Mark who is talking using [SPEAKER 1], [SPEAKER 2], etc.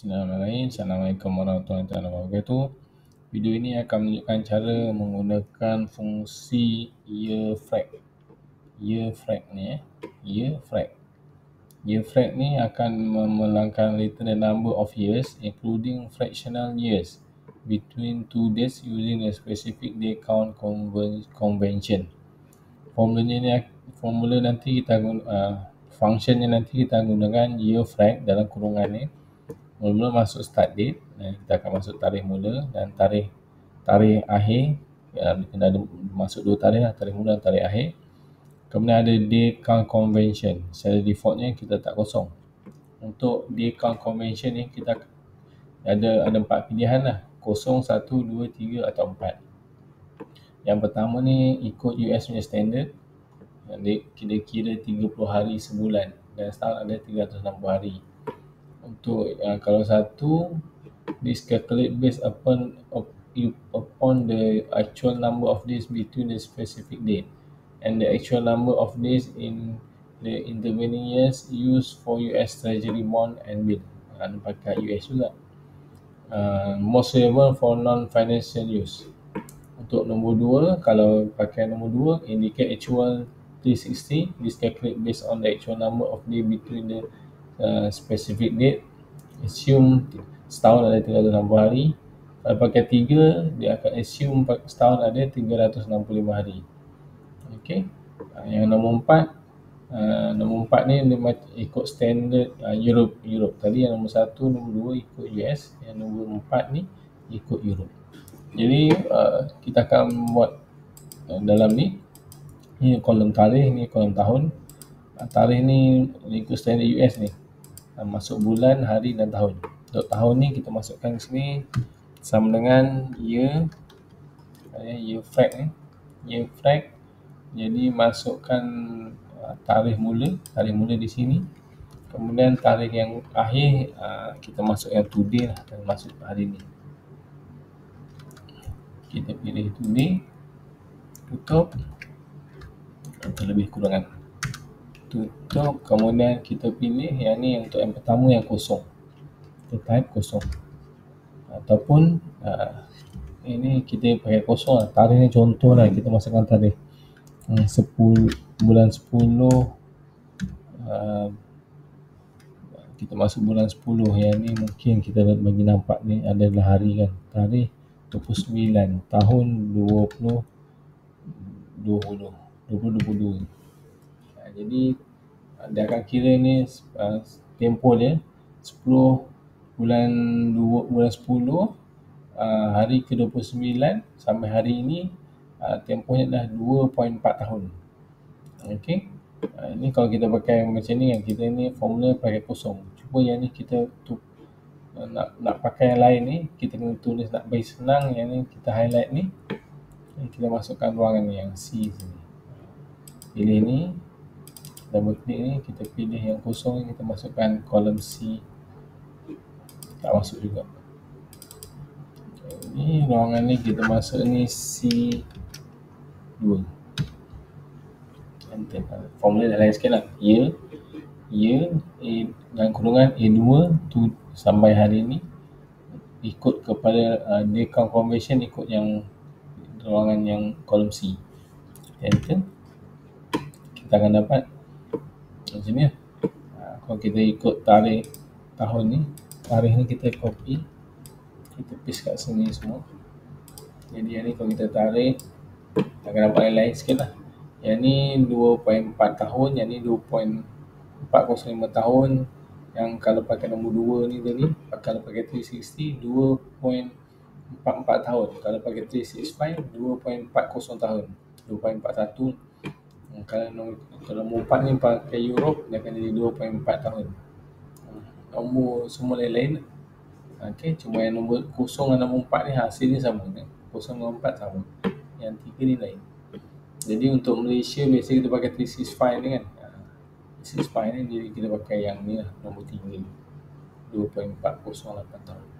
[SPEAKER 1] Bismillahirrahmanirrahim. Assalamualaikum warahmatullahi wabarakatuh. Video ini akan menunjukkan cara menggunakan fungsi year frag. Year frag ni year frag. Year frag ni akan melangkan return the number of years including fractional years between two dates using a specific day count convention. Formula nanti kita functionnya nanti kita gunakan year frag dalam kurungan ni. Mula-mula masuk start date, kita akan masuk tarikh mula dan tarikh akhir. Kita ada masuk dua tarikh lah, tarikh mula dan tarikh akhir. Kemudian ada day count convention. Secara defaultnya kita tak kosong. Untuk day count convention ni kita ada 4 pilihan lah. 0, 1, 2, 3 atau 4. Yang pertama ni ikut US punya standard. Kira-kira 30 hari sebulan dan setahun ada 360 hari. Untuk kalau satu, this calculate based upon the actual number of days between the specific date and the actual number of days in the intervening years used for US Treasury bond and bill. Pakai US juga. Most suitable for non-financial use. Untuk nombor 2, kalau pakai nombor 2, indicate actual 360. This calculate based on the actual number of days between the specific date. Assume setahun ada 360 hari. Kalau pakai 3, dia akan assume setahun ada 365 hari. Okey. Yang nombor 4, nombor 4 ni dia ikut standard Europe. Tadi yang nombor 1, nombor 2 ikut US, yang nombor 4 ni ikut Europe. Jadi kita akan buat dalam ni kolom tarikh, ni kolom tahun. Tarikh ni ikut standard US ni. Masuk bulan, hari dan tahun. Untuk tahun ni kita masukkan sini sama dengan year frag ni. Year frag. Jadi masukkan tarikh mula di sini. Kemudian tarikh yang akhir kita masuk yang today lah, dan masuk hari ni. Kita pilih today, tutup, terlebih kurangan tutup. Kemudian kita pilih yang ni, untuk yang pertama yang kosong, kita type kosong, ataupun ini kita pakai kosong lah. Tarikh ni contoh lah, kita masukkan tarikh 10 bulan 10, kita masuk bulan 10. Yang ni mungkin kita bagi nampak ni adalah hari kan, tarikh 29 tahun 2022. Jadi dia akan kira ni tempoh dia 10 bulan 10, hari ke-29 sampai hari ini, tempohnya dah 2.4 tahun. Okey. Ini kalau kita pakai macam ni kan, kita ni formula pakai kosong. Cuba yang ni kita nak pakai yang lain ni, kita kena tulis, nak bagi senang, yang ni kita highlight ni, kita masukkan ruangan ni yang C sini. Pilih ni, double klik ni, kita pilih yang kosong ni, kita masukkan kolom C. Tak masuk juga. Ni ruangan ni kita masuk ni C2. Formula dah lain sikit lah. Year dan kurungan A2 tu sampai hari ni, ikut kepada day count convention, ikut yang ruangan yang kolom C. Enter. Kita akan dapat macam ni lah. Kalau kita ikut tarikh tahun ni, tarikh ni kita copy, kita paste kat sini semua. Jadi yang ni kalau kita tarik, akan dapat yang lain sikit lah. Yang ni 2.4 tahun, yang ni 2.405 tahun. Yang kalau pakai nombor 2 ni tadi, kalau pakai 360, 2.44 tahun. Kalau pakai 365, 2.40 tahun. 2.41. Kalau nombor 4 ni pakai Europe, dia akan jadi 2.4 tahun. Nombor semua lain-lain. Okey, cuma yang nombor 0 dan nombor 4 ni hasilnya sama kan? 0 dan 4 sama. Yang 3 ni lain. Jadi untuk Malaysia biasa kita pakai 365 ni kan. 365 ni jadi kita pakai yang ni lah, nombor 3 ni. 2.408 tahun.